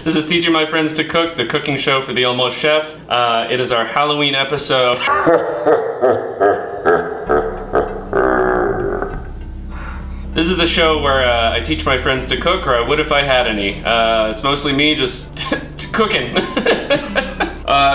This is Teaching My Friends to Cook, the cooking show for the Almost Chef. It is our Halloween episode. This is the show where I teach my friends to cook, or I would if I had any. It's mostly me just cooking.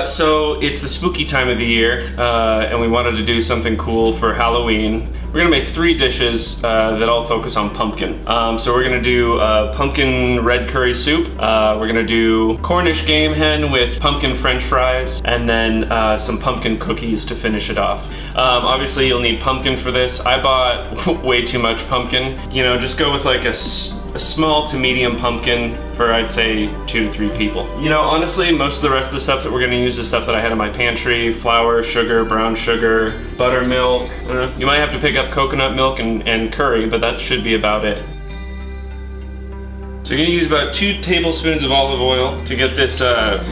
So it's the spooky time of the year, and we wanted to do something cool for Halloween. We're gonna make 3 dishes that all focus on pumpkin. So we're gonna do pumpkin red curry soup. We're gonna do Cornish game hen with pumpkin french fries, and then some pumpkin cookies to finish it off. Obviously you'll need pumpkin for this. I bought way too much pumpkin. You know, just go with like a small to medium pumpkin for, I'd say, 2 to 3 people. You know, honestly, most of the rest of the stuff that we're gonna use is stuff that I had in my pantry: flour, sugar, brown sugar, buttermilk. You might have to pick up coconut milk and curry, but that should be about it. So you're gonna use about 2 tablespoons of olive oil to get this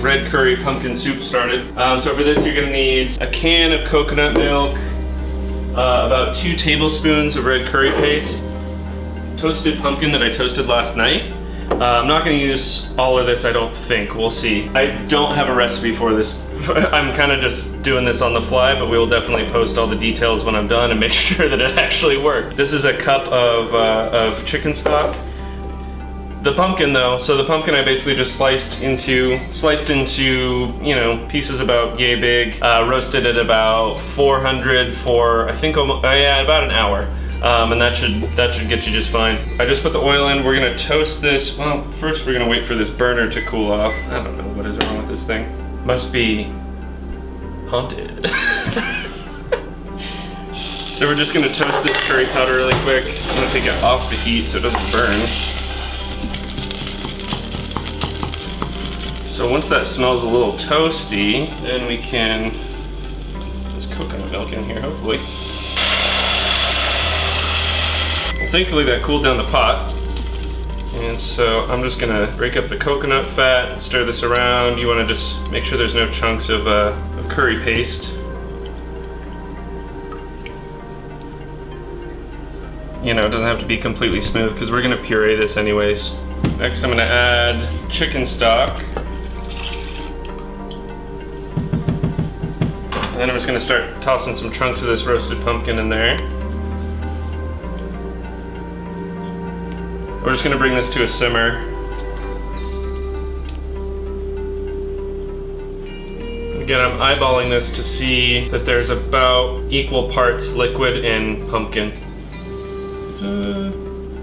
red curry pumpkin soup started. So for this, you're gonna need a can of coconut milk, about 2 tablespoons of red curry paste, toasted pumpkin that I toasted last night. I'm not going to use all of this, I don't think. We'll see. I don't have a recipe for this. I'm kind of just doing this on the fly, but we will definitely post all the details when I'm done and make sure that it actually worked. This is a cup of chicken stock. The pumpkin though, so the pumpkin I basically just sliced into, you know, pieces about yay big, roasted at about 400 for, I think, yeah, about an hour. And that should get you just fine. I just put the oil in. We're gonna toast this. Well, first we're gonna wait for this burner to cool off. I don't know what is wrong with this thing. Must be haunted. So we're just gonna toast this curry powder really quick. I'm gonna take it off the heat so it doesn't burn. So once that smells a little toasty, then we can, there's coconut milk in here, hopefully. Thankfully that cooled down the pot. And so I'm just gonna break up the coconut fat, stir this around. You wanna just make sure there's no chunks of curry paste. You know, it doesn't have to be completely smooth because we're gonna puree this anyways. Next I'm gonna add chicken stock. And then I'm just gonna start tossing some chunks of this roasted pumpkin in there. We're just gonna bring this to a simmer. Again, I'm eyeballing this to see that there's about equal parts liquid and pumpkin.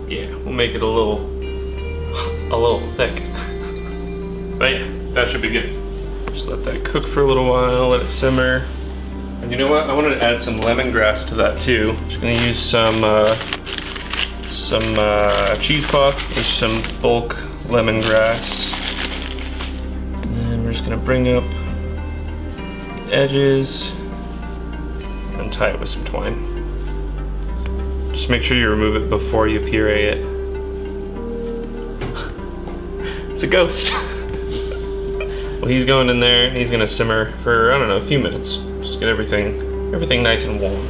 Yeah, we'll make it a little thick. But yeah, that should be good. Just let that cook for a little while, let it simmer. And you know what? I wanted to add some lemongrass to that too. Just gonna use some cheesecloth with some bulk lemongrass. And we're just gonna bring up the edges and tie it with some twine. Just make sure you remove it before you puree it. It's a ghost. Well, he's going in there, he's gonna simmer for, I don't know, a few minutes. Just to get everything nice and warm.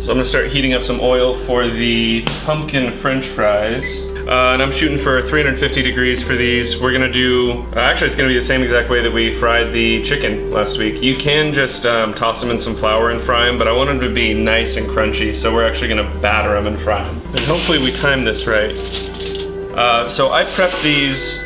So I'm gonna start heating up some oil for the pumpkin french fries. And I'm shooting for 350 degrees for these. We're gonna do, actually it's gonna be the same exact way that we fried the chicken last week. You can just toss them in some flour and fry them, but I want them to be nice and crunchy, so we're actually gonna batter them and fry them. And hopefully we time this right. So I prepped these,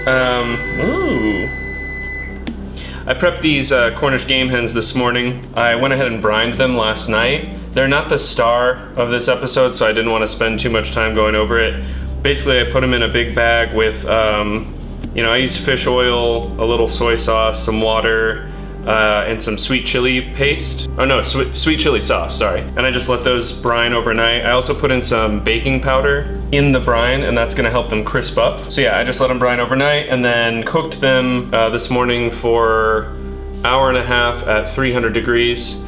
I prepped these Cornish game hens this morning. I went ahead and brined them last night. They're not the star of this episode, so I didn't want to spend too much time going over it. Basically, I put them in a big bag with, you know, I use fish oil, a little soy sauce, some water, and some sweet chili paste. Oh no, sweet chili sauce, sorry. And I just let those brine overnight. I also put in some baking powder in the brine, and that's gonna help them crisp up. So yeah, I just let them brine overnight and then cooked them this morning for an hour and a half at 300 degrees.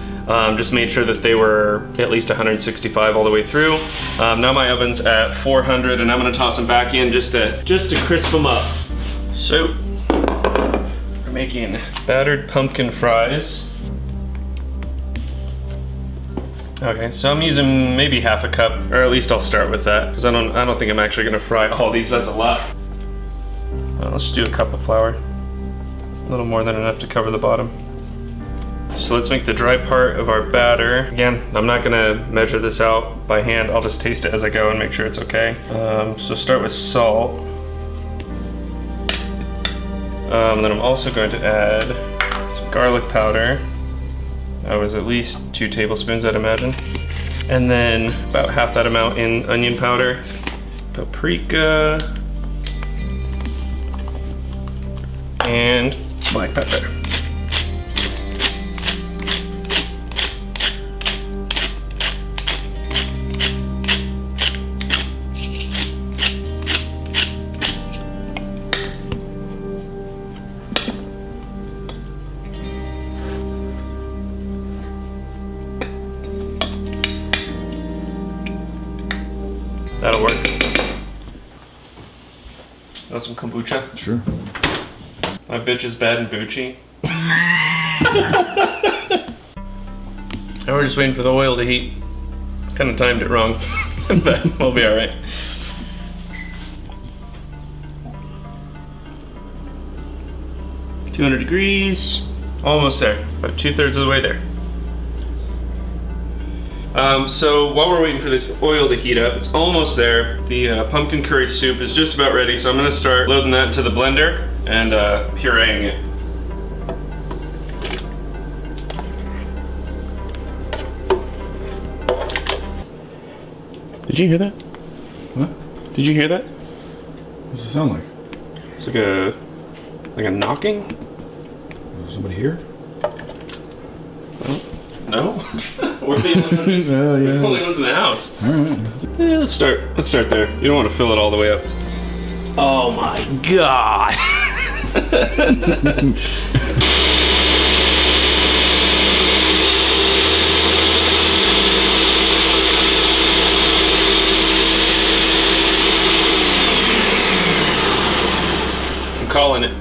Just made sure that they were at least 165 all the way through. Now my oven's at 400, and I'm gonna toss them back in just to crisp them up. So we're making battered pumpkin fries. Okay, so I'm using maybe half a cup, or at least I'll start with that, because I don't think I'm actually gonna fry all these. That's a lot. Let's just do a cup of flour. A little more than enough to cover the bottom. So let's make the dry part of our batter. Again, I'm not gonna measure this out by hand. I'll just taste it as I go and make sure it's okay. So start with salt. Then I'm also going to add some garlic powder. That was at least 2 tablespoons, I'd imagine. And then about half that amount in onion powder, paprika, and black pepper. That'll work. Want some kombucha? Sure. My bitch is bad and Bucci. And we're just waiting for the oil to heat. Kind of timed it wrong, but we'll be all right. $200 degrees, almost there, about 2/3 of the way there. So while we're waiting for this oil to heat up, it's almost there. The pumpkin curry soup is just about ready, so I'm gonna start loading that into the blender and pureeing it. Did you hear that? What? Did you hear that? What does it sound like? It's like a knocking? Is somebody here? No? We're the only ones in the house. Alright. Yeah, let's start there. You don't want to fill it all the way up. Oh my god! I'm calling it.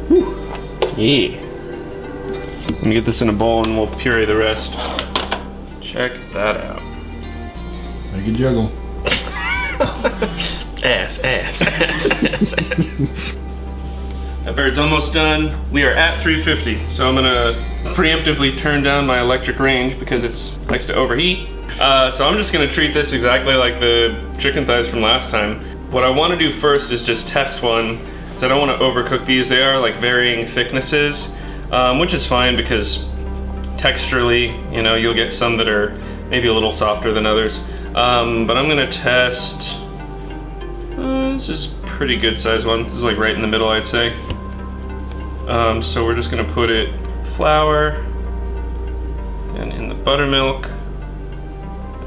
Whew. Yeah. I'm gonna get this in a bowl and we'll puree the rest. Check that out. Make it juggle. Ass. That bird's almost done. We are at 350, so I'm gonna preemptively turn down my electric range because it likes to overheat. So I'm just gonna treat this exactly like the chicken thighs from last time. What I wanna do first is just test one, because I don't wanna overcook these. They are like varying thicknesses. Which is fine because texturally, you know, you'll get some that are maybe a little softer than others. But I'm gonna test, this is a pretty good size one. This is like right in the middle, I'd say. So we're just gonna put it flour, then in the buttermilk,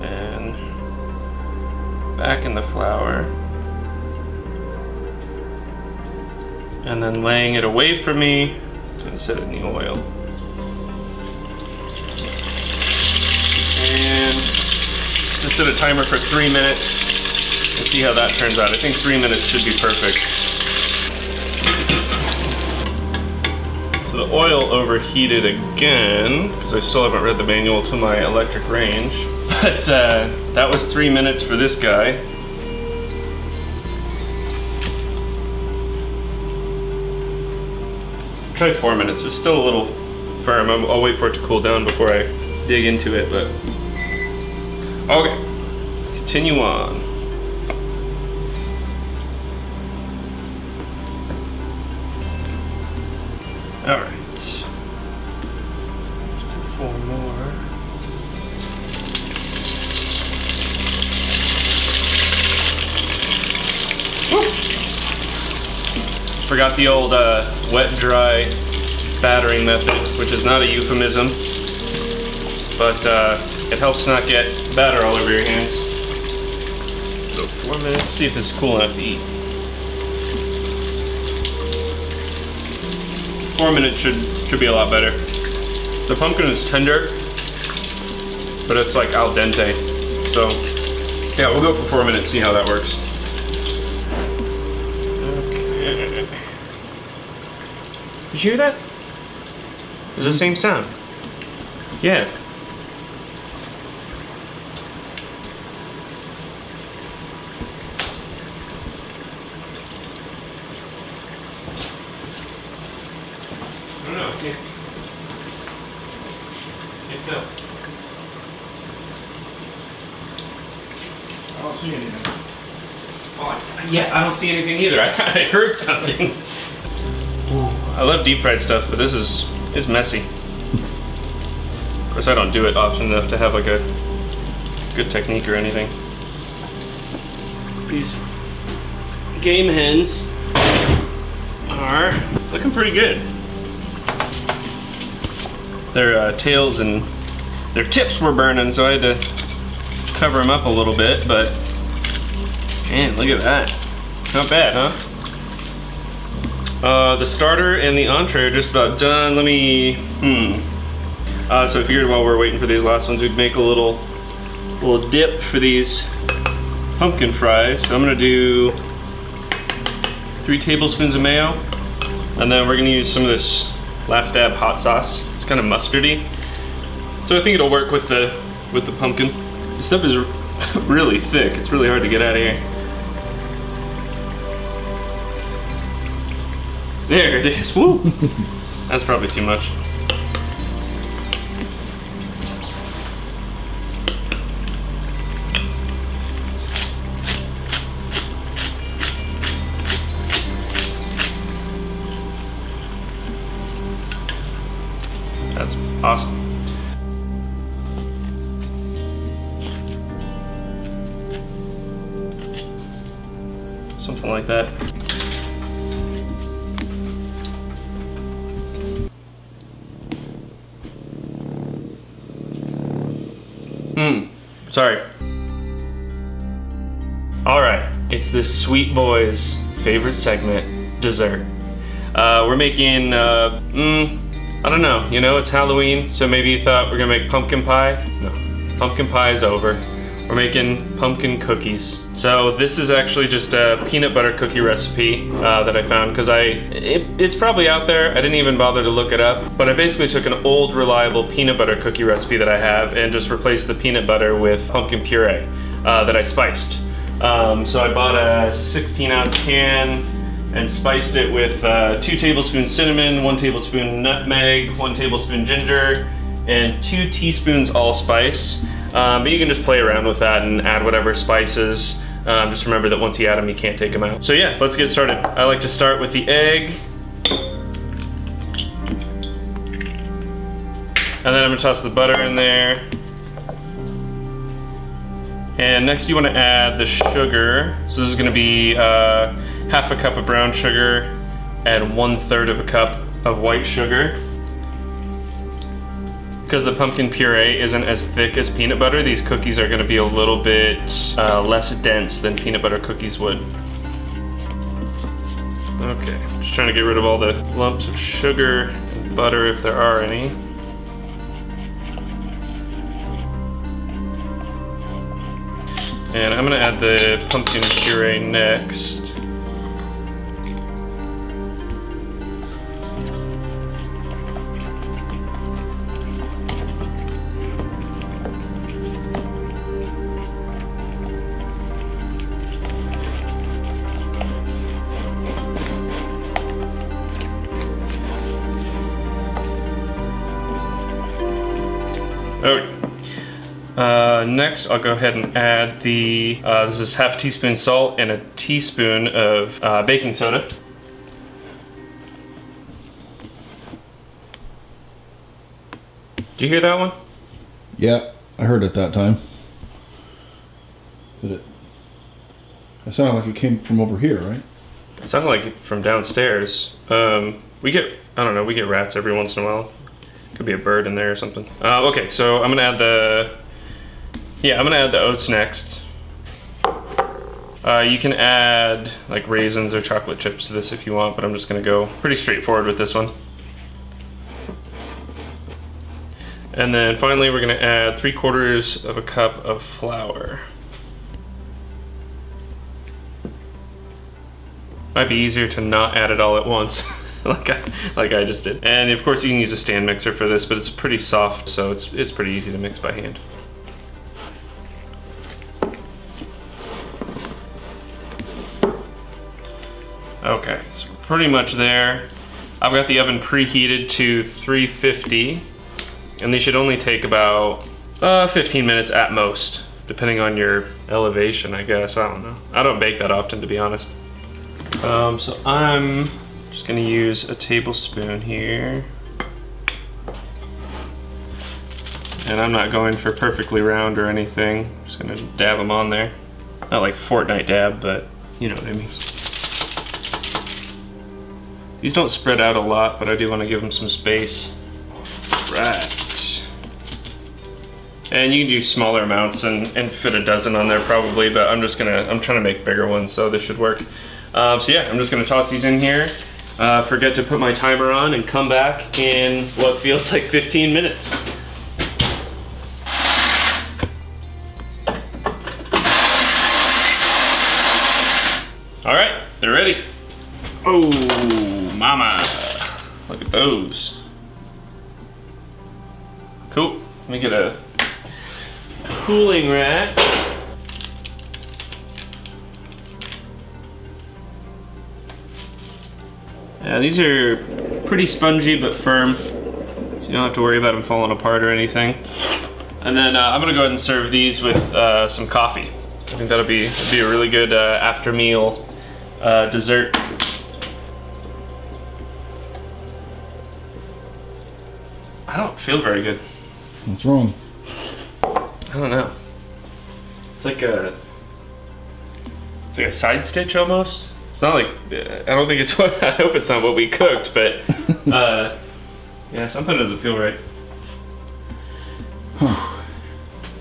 and back in the flour. And then laying it away from me, and set it in the oil. And just set a timer for 3 minutes and see how that turns out. I think 3 minutes should be perfect. So the oil overheated again, because I still haven't read the manual to my electric range. But that was 3 minutes for this guy. Try 4 minutes. It's still a little firm. I'll wait for it to cool down before I dig into it, but okay. Let's continue on. All right. Let's do 4 more. Woo! Forgot the old wet dry battering method, which is not a euphemism, but it helps not get batter all over your hands. So 4 minutes, see if this is cool enough to eat. 4 minutes should be a lot better. The pumpkin is tender, but it's like al dente. So yeah, we'll go for 4 minutes, see how that works. Did you hear that? It was the same sound. Yeah. I don't know, can't tell. I don't see anything. Oh, yeah, I don't see anything either. I heard something. Ooh, I love deep fried stuff, but it's messy. Of course, I don't do it often enough to have like a good technique or anything. These game hens are looking pretty good. Their tails and their tips were burning, so I had to cover them up a little bit, but man, look at that. Not bad, huh? The starter and the entree are just about done. Let me, so I figured while we're waiting for these last ones, we'd make a little dip for these pumpkin fries. So I'm gonna do 3 tablespoons of mayo, and then we're gonna use some of this Last Dab hot sauce. It's kind of mustardy, so I think it'll work with the pumpkin. This stuff is really thick. It's really hard to get out of here. There it is. Woo! That's probably too much. That's awesome. Something like that. Sorry. All right, it's this sweet boy's favorite segment, dessert. We're making, I don't know, you know, it's Halloween, so maybe you thought we're gonna make pumpkin pie. No, pumpkin pie is over. We're making pumpkin cookies. So this is actually just a peanut butter cookie recipe that I found, because it's probably out there. I didn't even bother to look it up, but I basically took an old reliable peanut butter cookie recipe that I have and just replaced the peanut butter with pumpkin puree that I spiced. So I bought a 16-ounce can and spiced it with 2 tablespoons cinnamon, 1 tablespoon nutmeg, 1 tablespoon ginger, and 2 teaspoons allspice. But you can just play around with that and add whatever spices. Just remember that once you add them, you can't take them out. So yeah, let's get started. I like to start with the egg. And then I'm gonna toss the butter in there. And next you wanna add the sugar. So this is gonna be half a cup of brown sugar and 1/3 of a cup of white sugar. Because the pumpkin puree isn't as thick as peanut butter, these cookies are gonna be a little bit less dense than peanut butter cookies would. Okay, just trying to get rid of all the lumps of sugar and butter if there are any. And I'm gonna add the pumpkin puree next. Okay. Next, I'll go ahead and add the, this is half a teaspoon salt and a teaspoon of baking soda. Did you hear that one? Yeah, I heard it that time. Did it? It sounded like it came from over here, right? It sounded like it from downstairs. We get, I don't know, we get rats every once in a while. Could be a bird in there or something. Okay, so I'm gonna add the oats next. You can add like raisins or chocolate chips to this if you want, but I'm just gonna go pretty straightforward with this one. And then finally we're gonna add 3/4 of a cup of flour. Might be easier to not add it all at once. like I just did. And of course you can use a stand mixer for this, but it's pretty soft, so it's pretty easy to mix by hand. Okay, so we're pretty much there. I've got the oven preheated to 350, and they should only take about 15 minutes at most, depending on your elevation, I guess. I don't know. I don't bake that often, to be honest. So I'm just gonna use a tablespoon here. And I'm not going for perfectly round or anything. I'm just gonna dab them on there. Not like Fortnite dab, but you know what I mean. These don't spread out a lot, but I do want to give them some space. Right. And you can do smaller amounts and fit a dozen on there probably, but I'm trying to make bigger ones, so this should work. So yeah, I'm just gonna toss these in here. Forget to put my timer on and come back in what feels like 15 minutes. All right, they're ready. Oh, mama, look at those. Cool, let me get a cooling rack. Yeah, these are pretty spongy but firm, so you don't have to worry about them falling apart or anything. And then I'm gonna go ahead and serve these with some coffee. I think that'll be a really good after meal dessert. I don't feel very good. What's wrong? I don't know. It's like a side stitch almost. It's not like, I don't think it's what, I hope it's not what we cooked, but yeah, something doesn't feel right.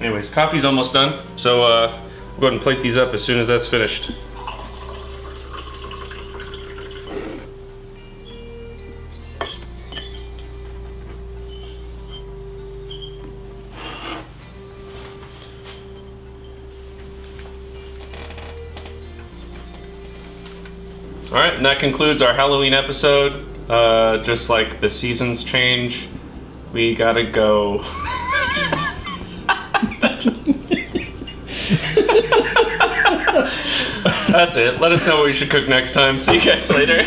Anyways, coffee's almost done, so we'll go ahead and plate these up as soon as that's finished. All right, and that concludes our Halloween episode. Just like the seasons change, we gotta go. That's it. Let us know what we should cook next time. See you guys later.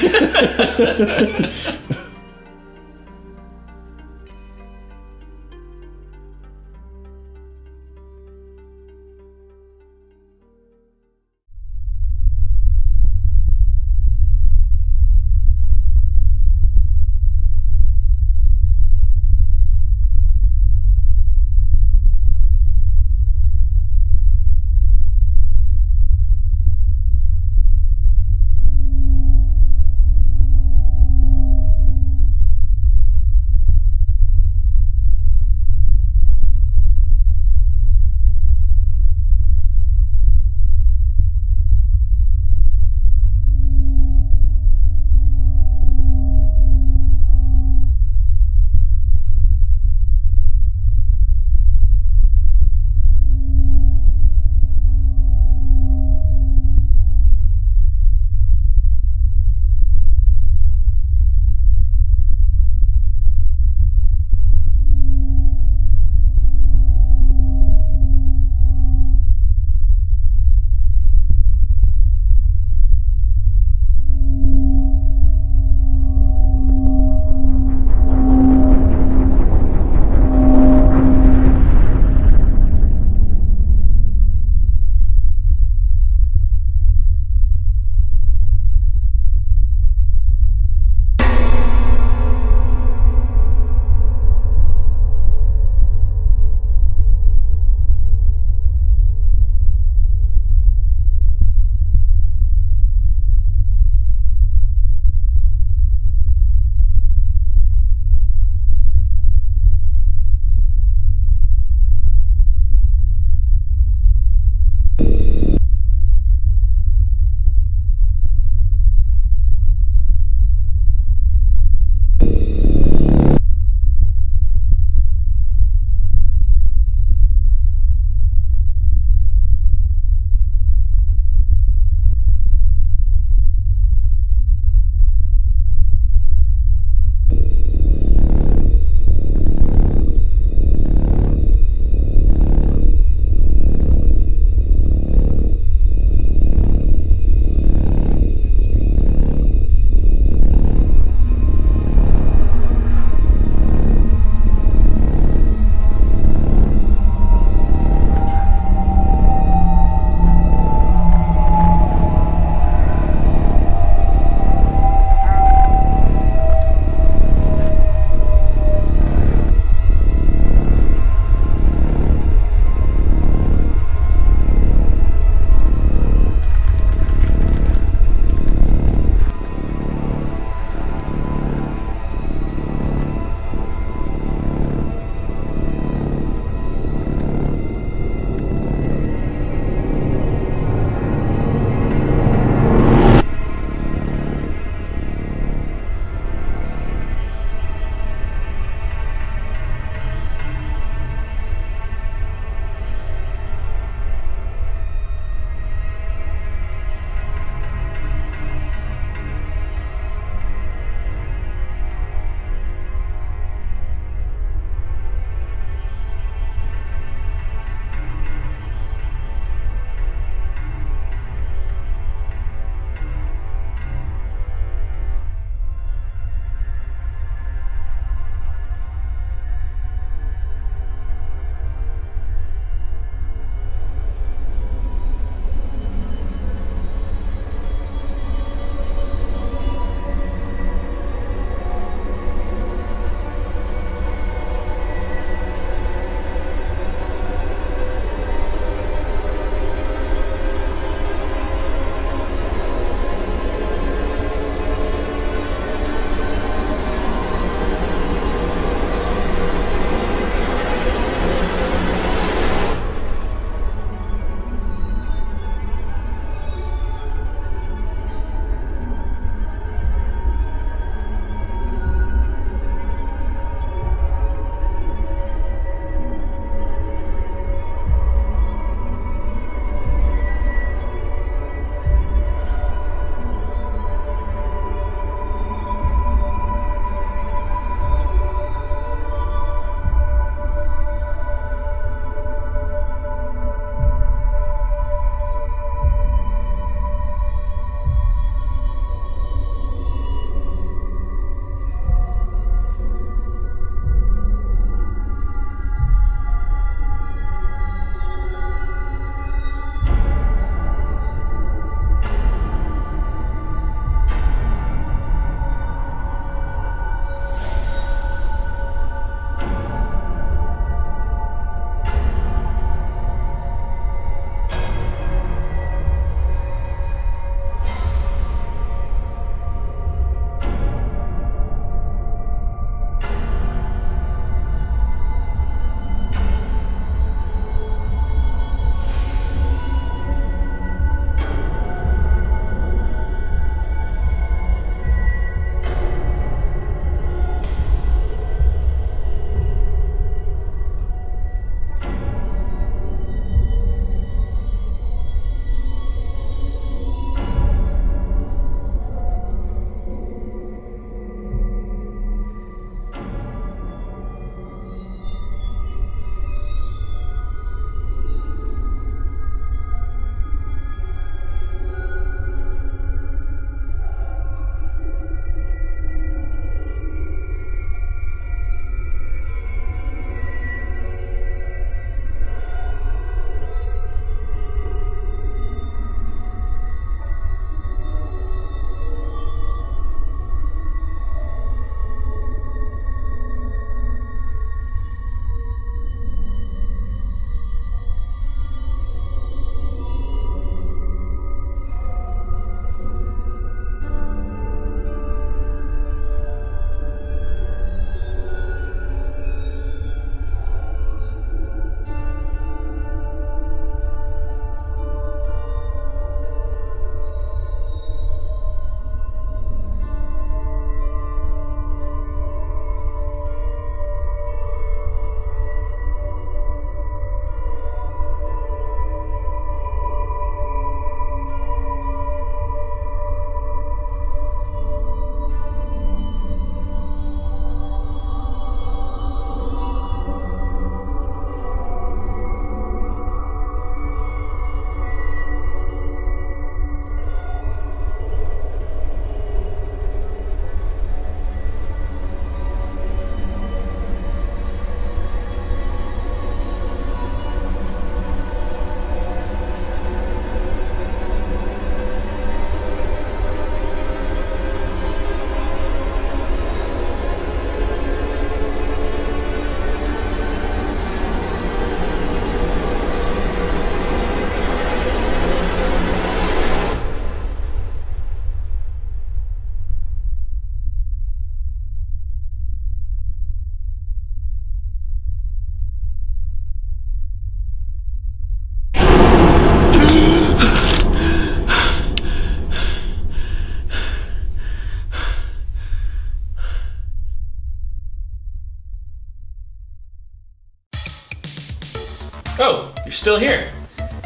still here.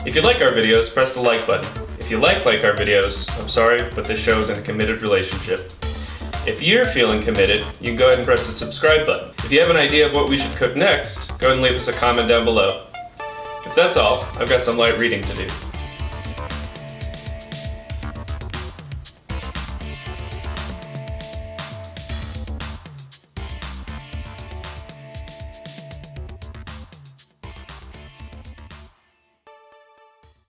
If you like our videos, press the like button. If you like our videos, I'm sorry, but this show is in a committed relationship. If you're feeling committed, you can go ahead and press the subscribe button. If you have an idea of what we should cook next, go ahead and leave us a comment down below. If that's all, I've got some light reading to do.